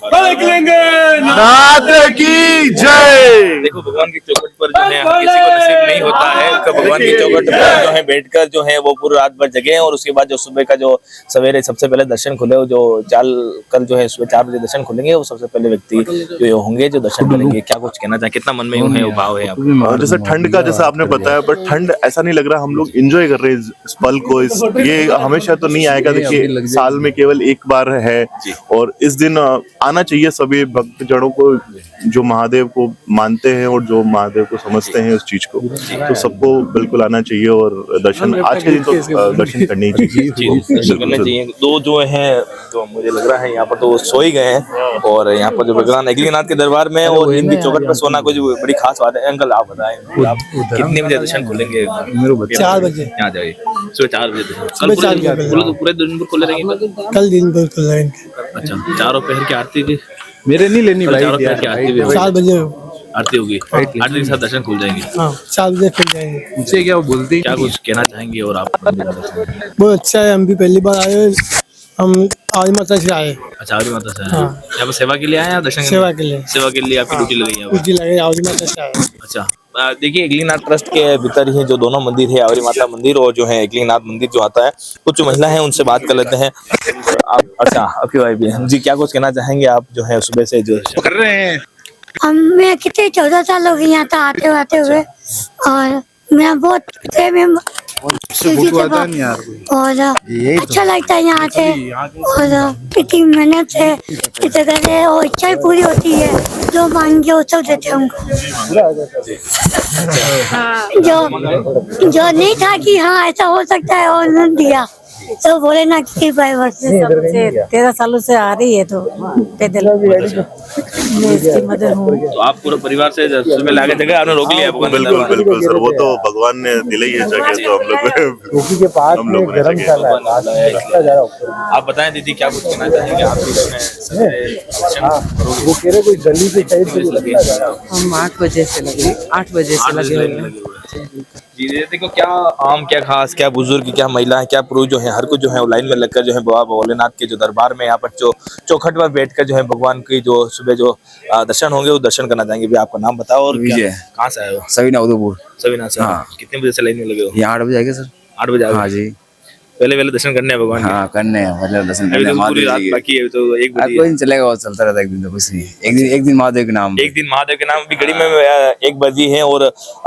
S12: नाथ की जय।
S1: देखो भगवान की चौखट पर जो है किसी को नसीब नहीं होता है कि भगवान की चौखट पर जो है बैठकर जो है वो पूरी रात भर जगे और उसके बाद जो सुबह का जो सवेरे सबसे पहले दर्शन खुले, जो कल जो है सुबह 4 बजे दर्शन खुलेंगे, वो सबसे पहले व्यक्ति जो होंगे जो दर्शन करेंगे। क्या कुछ कहना चाहे, कितना मन में है वो भाव है?
S12: जैसे ठंड का जैसा आपने बताया, बट ठंड ऐसा नहीं लग रहा, हम लोग एंजॉय कर रहे हैं इस पल को। ये हमेशा तो नहीं आएगा, देखिए साल में केवल एक बार है और इस दिन आना चाहिए सभी भक्तजनों को जो महादेव को मानते हैं और जो महादेव को समझते हैं उस चीज को, तो सबको बिल्कुल आना चाहिए और दर्शन आज के दिन तो दर्शन करने ही चाहिए।
S1: दो जो है तो मुझे लग रहा है यहाँ पर तो सो ही गए हैं और यहाँ पर जो भगवान एकलिंगनाथ के दरबार में और नींद की चौखट पर सोना कुछ बड़ी खास बात है। अंकल आप बताएं, आप कितने बजे दर्शन खुलेंगे?
S8: 4 बजे।
S1: यहाँ जाइए सुबह 4 बजे। कल पूरे दिन भर खुले रहेंगे?
S8: कल दिन भर खुले रहेंगे।
S1: अच्छा, चारों पहर की आरती भी
S12: मेरे नहीं लेनी भाई,
S8: 4 बजे
S1: आरती होगी, आरती के साथ दर्शन खुल जाएंगे।
S8: हाँ, 4 बजे खुल जाएंगे।
S12: मुझसे क्या बोलती,
S1: क्या कुछ कहना चाहेंगे? और आप?
S8: बहुत अच्छा है, हम भी पहली बार आए, हम आवड़ी माता से आए।
S1: अच्छा, आवड़ी माता से आए। यहाँ पर सेवा के लिए आए या दर्शन?
S8: सेवा के लिए।
S1: सेवा के लिए आपकी ड्यूटी लगी है?
S8: ड्यूटी लगी, आवड़ी माता से आए।
S1: अच्छा, देखिए एकलिंगनाथ ट्रस्ट के भीतर ही जो दोनों मंदिर है, आवरी माता मंदिर और जो है एकलिंगनाथ मंदिर जो आता है, कुछ महिला है उनसे बात कर लेते हैं। आप अच्छा आपकी वाइफ भी है जी, क्या कुछ कहना चाहेंगे आप जो है सुबह से जो कर रहे हैं?
S3: मैं कितने 14 साल हो गए यहाँ तक आते हुए और मेरा बहुत प्रेम है शिवजी के पास और अच्छा लगता है यहाँ से और इतनी मेहनत से इतने करे और इच्छा पूरी होती है, जो मांगे वो सब देते हैं हमको। जो नहीं था कि हाँ ऐसा हो सकता है और उन्होंने दिया, तो बोले ना कि भाई से 13 सालों से आ रही है तो पैदल मैं इसकी मदद हूँ।
S1: तो आप पूरे परिवार से सुबह लाके जगह आपने रोक लिया?
S12: बिल्कुल बिल्कुल सर, वो तो भगवान ने दिलाई है जगह, तो हम लोग के पास में धर्मशाला है।
S1: आप बताएं दीदी क्या कुछ कहना चाहेंगे आप
S2: वो कह रहे कोई गली के साइड से
S11: हम 8 बजे से लगे हुए हैं।
S1: जी देखो क्या आम क्या खास क्या बुजुर्ग क्या महिलाएं क्या पुरुष जो है हर कोई जो है लाइन में लगकर जो है बाबा भोलेनाथ के जो दरबार में यहाँ पर जो चौखट पर बैठकर जो है भगवान की जो सुबह जो दर्शन होंगे वो दर्शन करना चाहेंगे। भी आपका नाम बताओ और कहाँ से आए हो?
S2: सवीना उदयपुर।
S1: सवीना से। हाँ। कितने बजे से लाइन में लगे हो?
S2: यहाँ 8 बजे आएंगे सर।
S1: 8 बजे?
S2: हाँ जी,
S1: पहले दर्शन करने हैं भगवान?
S2: हाँ करने हैं, मतलब दर्शन करने
S1: हैं। बाकी है तो एक
S2: कोई नहीं चलेगा, वो चलता रहता है, एक दिन तो कुछ नहीं, एक दिन महादेव के नाम,
S1: एक दिन महादेव के नाम। भी घड़ी में 1 बजी है और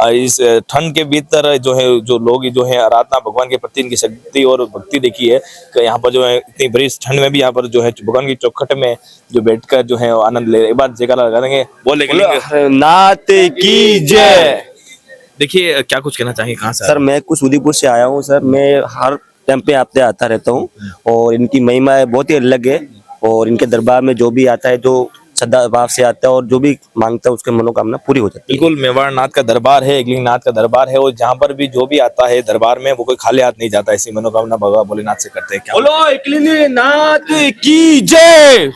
S1: इस ठंड के भीतर जो है जो लोग जो है आराधना भगवान के प्रति इनकी शक्ति और भक्ति देखी है कि यहाँ पर जो है इतनी बड़ी ठंड में भी यहाँ पर जो है भगवान की चौखट में जो बैठकर जो है आनंद ले। एक बार जयकारा लगा देंगे, बोले
S5: नाथ की जय।
S1: देखिए क्या कुछ कहना चाहिए? कहाँ से
S5: सर मैं कुछ उदयपुर से आया हूँ सर। मैं हर टाइम पे आता रहता हूँ और इनकी महिमा बहुत ही अलग है और इनके दरबार में जो भी आता है, जो श्रद्धा भाव से आता है और जो भी मांगता है उसके मनोकामना पूरी हो जाती है।
S1: बिल्कुल, मेवाड़ नाथ का दरबार है, एकलिंगनाथ का दरबार है और जहाँ पर भी जो भी आता है दरबार में वो कोई खाली हाथ नहीं जाता। ऐसी मनोकामना भगवान भोलेनाथ से करते हैं।
S5: बोलो एकलिंगनाथ की जय।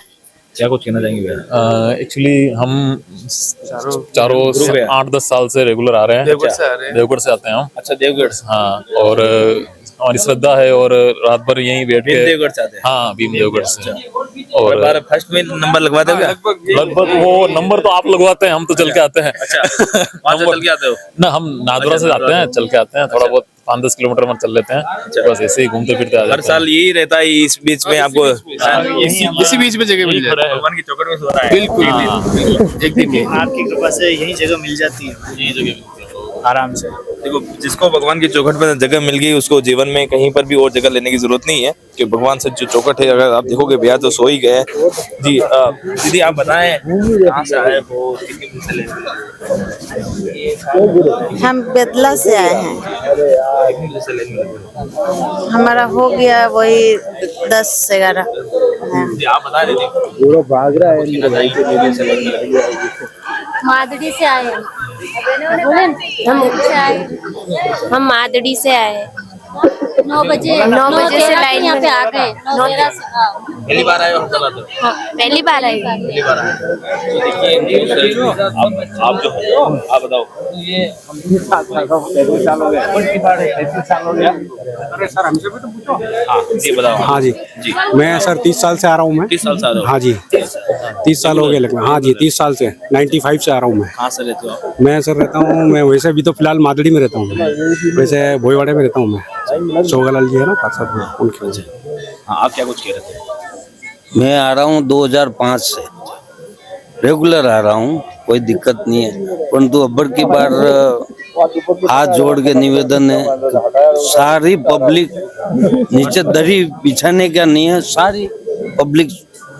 S1: क्या कुछ कहना चाहेंगे?
S4: एक्चुअली हम चारों 8-10 साल से रेगुलर आ रहे हैं। देवगढ़ से आते हैं हम।
S1: अच्छा देवगढ़।
S4: हाँ, और हमारी श्रद्धा है और रात भर यहीं बैठ के
S1: देवगढ़ से आते हैं।
S4: हाँ, भीम देवगढ़ से।
S1: और बार फर्स्ट में नंबर लगवा दो क्या?
S4: लगभग वो नंबर तो आप लगवाते हैं, हम तो चल के आते हैं।
S1: अच्छा वहाँ से चल के आते हो
S4: ना? हम नादुरा से आते हैं, चल के आते हैं, थोड़ा बहुत 5-10 किलोमीटर में चल लेते हैं, बस ऐसे ही घूमते फिरते आते हैं।
S1: हर साल यही रहता है इस बीच में आपको?
S4: इसी बीच में जगह मिल जाती है,
S1: भगवान की चौखट में सोना है।
S4: बिल्कुल एक दिन
S5: आपकी कृपा से यही जगह मिल जाती है,
S4: यही जगह
S5: आराम से।
S1: देखो जिसको भगवान की चौखट में जगह मिल गई उसको जीवन में कहीं पर भी और जगह लेने की जरूरत नहीं है, कि भगवान से जो चौखट है अगर आप देखोगे भैया तो सो ही गए। जी दीदी आप बताएं कहाँ से आए हो?
S11: हम बेतला से आए हैं। हमारा हो गया वही 10-11।
S1: आप बता दीदी।
S3: मादड़ी से आए हम मादड़ी से आए 9 बजे से लाइन यहाँ पे आ गए। 9:13 से।
S1: पहली बार आए हो? हम चला तो
S3: पहली बार आई।
S1: पहली बार आए। आप जो आप बताओ।
S5: ये 33 साल हो गया। अरे सर हमसे भी तो पूछो।
S1: हाँ जी बताओ।
S2: हाँ जी
S1: जी
S2: मैं सर 30 साल से आ रहा हूँ मैं।
S1: 30 साल से आ रहे हो?
S2: हाँ जी 30 साल हो गए लगभग। हाँ जी 30 साल से 95 से आ रहा हूँ मैं।
S1: कहाँ से रहते हो आप?
S2: मैं सर रहता हूँ, मैं वैसे भी तो फिलहाल मादड़ी में रहता हूँ, वैसे भोईवाड़े में रहता हूँ मैं। चौगालाल जी है ना पार्षद में, उनके वजह।
S1: हाँ आप क्या कुछ कह रहे थे?
S5: मैं आ रहा हूँ 2005 से, रेगुलर आ रहा हूँ, कोई दिक्कत नहीं है। परंतु अब्बर की बार हाथ जोड़ के निवेदन है, सारी पब्लिक नीचे दरी बिछाने का नहीं है, सारी पब्लिक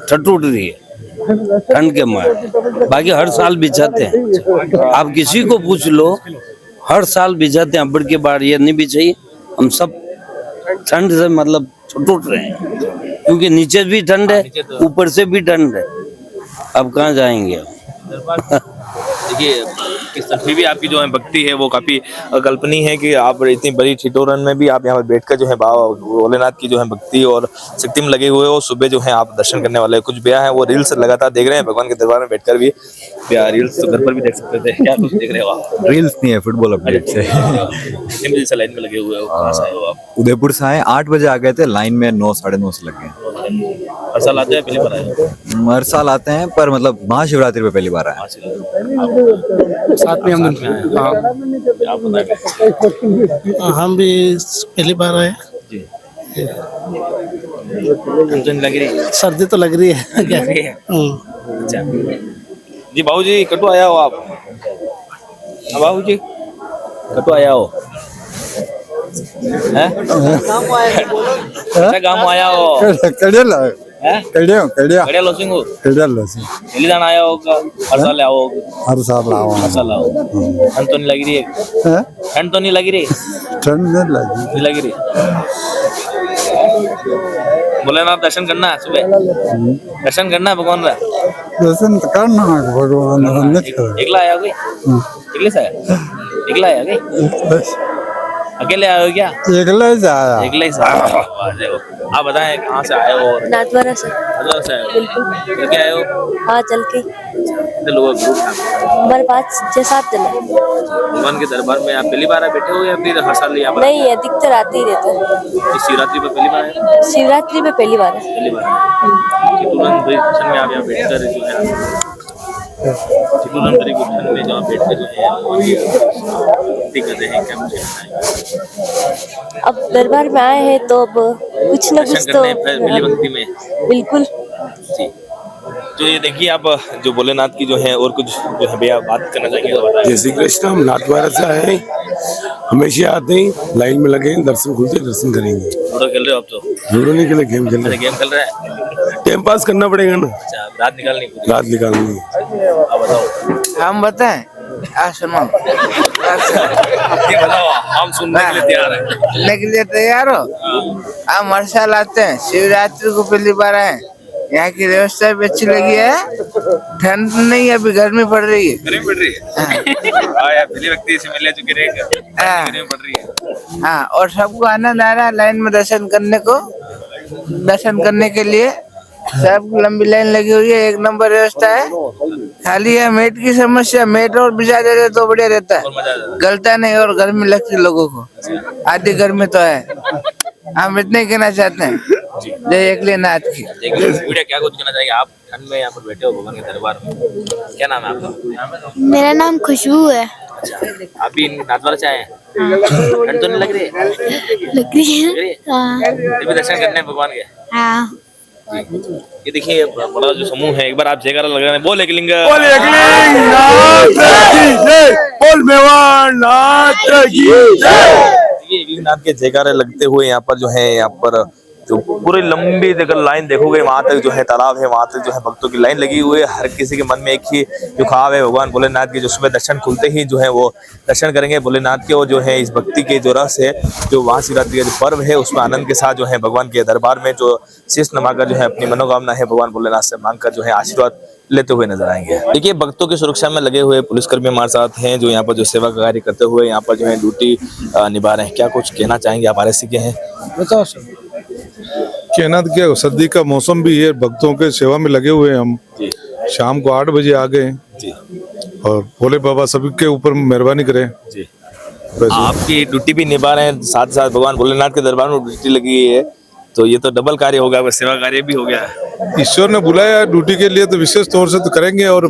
S5: ठठुर रही है ठंड के मारे। बाकी हर साल बिछाते हैं, आप किसी को पूछ लो, हर साल बिछाते हैं। अब्बर की बार ये नहीं बिछाई, हम सब ठंड से मतलब ठठुर रहे हैं, क्योंकि नीचे भी ठंड है, ऊपर से भी ठंड है। अब कहाँ जाएंगे?
S1: देखिए किस तरह भी आपकी जो है भक्ति है वो काफी अकल्पनीय है कि आप इतनी बड़ी ठिठुरन में भी आप यहाँ पर बैठकर जो है बाबा भोलेनाथ की जो है भक्ति और शक्ति में लगे हुए हो। सुबह जो है आप दर्शन करने वाले कुछ भैया हैं वो रील्स लगातार देख रहे हैं भगवान के दरबार में बैठकर भी। भैया रील्स तो घर पर भी देख सकते थे, क्या कुछ देख रहे हो आप?
S2: रील्स नहीं है, फुटबॉल अपडेट से।
S1: कितने बजे से लाइन में लगे हुए हो? कहाँ से आए हो आप?
S2: उदयपुर से आए, 8 बजे आ गए थे, लाइन में 9-9:30 से लग गए।
S1: हर साल आते हैं? पहली बार आए हो?
S2: हर साल आते हैं पर मतलब महाशिवरात्रि पे पहली बार आए। साथ में हम
S4: आप बताएं।
S2: हम भी पहली बार आए।
S1: लग रही है
S2: सर्दी तो लग रही है।
S1: लग रही है। अच्छा जी बाबू जी कटु आया हो आप? बाबू जी कटु आया हो हैं? अच्छा गांव आया हो हैं? कड़िया लोसिंगो पहली दान आया हो हर साल आओ?
S2: हर साल
S1: हर साल आओ। ठंड तो नहीं लग रही है? ठंड तो नहीं लग रही?
S2: ठंड नहीं
S1: लग रही बोले ना आप दर्शन करना है सुबह दर्शन करना है भगवान का
S2: दर्शन करना है भगवान।
S1: एकला आया कोई एकले से एकला आया कोई अकेले आए हो क्या?
S2: एकला ही आया।
S1: एकले से आप बताएं कहाँ से आए हो?
S3: नाथद्वारा से।
S1: नाथद्वारा से आए हो? चल के आए हो?
S3: हाँ चल के।
S1: कितने लोग ग्रुप
S3: हमारे 5-6-7 जन है।
S1: भगवान के दरबार में आप पहली बार बैठे हो या फिर हर साल यहाँ पर?
S3: नहीं अधिकतर आते ही रहते हैं।
S1: शिवरात्रि पे पहली बार आए?
S3: शिवरात्रि में पहली बार है।
S1: पहली बार तुरंत दर्शन में आप यहाँ बैठकर जो है तुरंत दर्शन में जहाँ बैठ के जो है दिक्कतें हैं क्या कुछ?
S3: अब दरबार में आए हैं तो अब कुछ न कुछ तो
S1: पहली भक्ति में
S3: बिल्कुल
S1: जी। जो ये देखिए आप जो भोलेनाथ की जो है और कुछ जो है भैया बात करना चाहेंगे तो बताइए।
S2: जय श्री कृष्ण। हम नाथद्वारा से आए हैं, हमेशा आते हैं, लाइन में लगे हैं, दर्शन खुलते दर्शन करेंगे।
S1: लूडो खेल रहे हो आप तो?
S2: लूडो नहीं खेले, गेम खेल रहे।
S1: गेम खेल रहे हैं?
S2: टाइम पास करना पड़ेगा ना।
S1: अच्छा रात निकालनी पूरी?
S2: रात निकालनी।
S1: आप बताओ।
S11: हम बताएं? सुनो
S1: बताओ हम सुनने के लिए तैयार हैं।
S11: सुनने के लिए तैयार हो? हम हर साल आते हैं, शिवरात्रि को पहली बार आए। यहाँ की व्यवस्था भी अच्छी लगी है, ठंड नहीं है, अभी गर्मी पड़ रही है।
S1: गर्मी पड़ रही है? यार पहली व्यक्ति से मिले चुके रहे गर्मी पड़ रही है।
S11: हाँ और सबको आनंद आ रहा है लाइन में दर्शन करने को। दर्शन करने के लिए सब लंबी लाइन लगी हुई है, एक नंबर व्यवस्था है। खाली है मेट की समस्या, मेट और बिछा देते तो बढ़िया रहता है, गलता नहीं और गर्मी लगती लोगों को, आधी गर्मी तो है। हम इतने ही कहना चाहते हैं, जय एकले नाथ की।
S1: क्या कुछ कहना चाहिए आप? ठंड में यहाँ पर बैठे हो भगवान के दरबार में, क्या नाम है आपका?
S3: मेरा नाम खुशबू है।
S1: अच्छा आप भी नाथद्वारा से आए हैं? ठंड तो नहीं लग रही है?
S3: लग रही है। हाँ।
S1: फिर भी दर्शन करने हैं भगवान के?
S3: हाँ।
S1: ये देखिए बड़ा जो समूह है, एक बार आप जयकारा लगा रहे हैं, बोल एकलिंग नाथ के जयकारे लगते हुए यहाँ पर जो है यहाँ पर जो पूरी लंबी अगर लाइन देखोगे वहां तक जो है तालाब है, वहां तक जो है भक्तों की लाइन लगी हुई है। हर किसी के मन में एक ही जो ख्वाब है भगवान भोलेनाथ के, जो सुबह दर्शन खुलते ही जो है वो दर्शन करेंगे भोलेनाथ के। और जो है इस भक्ति के जो रस है, जो महाशिवरात्रि का जो पर्व है, उसमें आनंद के साथ जो है भगवान के दरबार में जो शीश नमाकर जो है अपनी मनोकामना है भगवान भोलेनाथ से मांगकर जो है आशीर्वाद लेते हुए नजर आएंगे। देखिए भक्तों की सुरक्षा में लगे हुए पुलिसकर्मी हमारे साथ हैं, जो यहाँ पर जो सेवा का कार्य करते हुए यहाँ पर जो है ड्यूटी निभा रहे हैं। क्या कुछ कहना चाहेंगे आप? RSC के हैं,
S2: बताओ सर। कहना तो क्या, सर्दी का मौसम भी है, भक्तों के सेवा में लगे हुए हैं हम। शाम को 8 बजे आ गए और भोले बाबा सभी के ऊपर मेहरबानी करें।
S1: आपकी ड्यूटी भी निभा रहे हैं, साथ साथ भगवान भोलेनाथ के दरबार में ड्यूटी लगी है, तो ये तो डबल कार्य हो गया, सेवा कार्य भी हो गया।
S2: ईश्वर ने बुलाया ड्यूटी के लिए तो विशेष तौर से तो करेंगे, और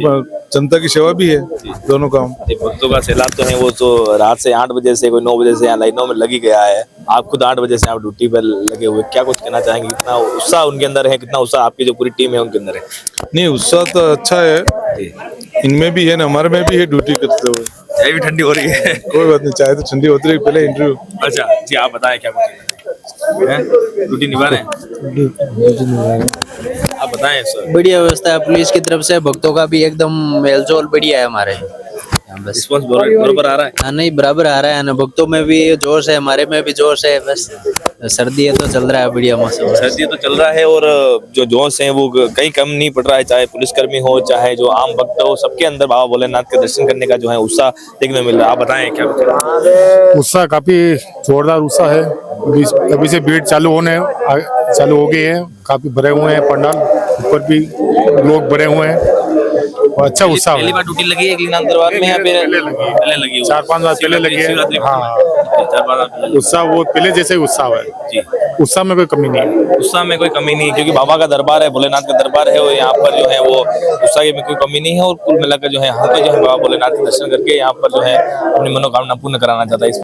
S2: जनता की सेवा भी है, दोनों काम।
S1: भक्तों का सैलाब तो है, वो तो रात से 8 बजे से कोई 9 बजे से यहाँ लाइनों में लगी गया है। आप खुद 8 बजे से आप ड्यूटी पर लगे हुए, क्या कुछ कहना चाहेंगे? कितना उत्साह उनके अंदर है, कितना उत्साह आपकी जो पूरी टीम है उनके अंदर है?
S2: नहीं उत्साह तो अच्छा है, इनमें भी है, हमारे में भी है ड्यूटी करते हुए।
S1: चाय भी ठंडी हो रही है?
S2: कोई बात नहीं, चाय तो ठंडी होती रही, पहले इंटरव्यू।
S1: अच्छा जी आप बताएं क्या कुछ ड्यूटी निभा रहे हैं? आप बताएं सर।
S13: बढ़िया व्यवस्था है पुलिस की तरफ से, भक्तों का भी एकदम मेलजोल बढ़िया है हमारे।
S1: रिस्पॉन्स बराबर आ रहा है?
S13: हाँ नहीं बराबर आ रहा है ना, भक्तों में भी जोश है, हमारे में भी जोश है। बस सर्दी है तो चल रहा है बढ़िया मौसम,
S1: सर्दी तो चल रहा है और जो जोश है वो कहीं कम नहीं पड़ रहा है, चाहे पुलिसकर्मी हो चाहे जो आम भक्त हो, सबके अंदर बाबा भोलेनाथ के दर्शन करने का जो है उत्साह देखने को मिल रहा है। आप बताएं क्या कुछ?
S2: उत्साह काफी जोरदार उत्साह है, अभी से भीड़ चालू हो गई है, काफी भरे हुए हैं पंडाल, ऊपर भी लोग भरे हुए हैं, अच्छा उत्साह।
S1: पहली बार ड्यूटी लगी है नाथ दरबार में या फिर पहले लगी?
S2: 4-5 बार पहले लगी है। हाँ उत्साह वो पहले जैसे उत्साह है जी। उत्साह में कोई कमी नहीं है।
S1: उत्साह में कोई कमी नहीं है, क्योंकि बाबा का दरबार है, भोलेनाथ का दरबार है, और यहाँ पर जो है वो उत्साह में कोई कमी नहीं है। और कुल मिलाकर जो है हमको जो है बाबा भोलेनाथ के दर्शन करके यहाँ पर जो है अपनी मनोकामना पूर्ण कराना चाहता है।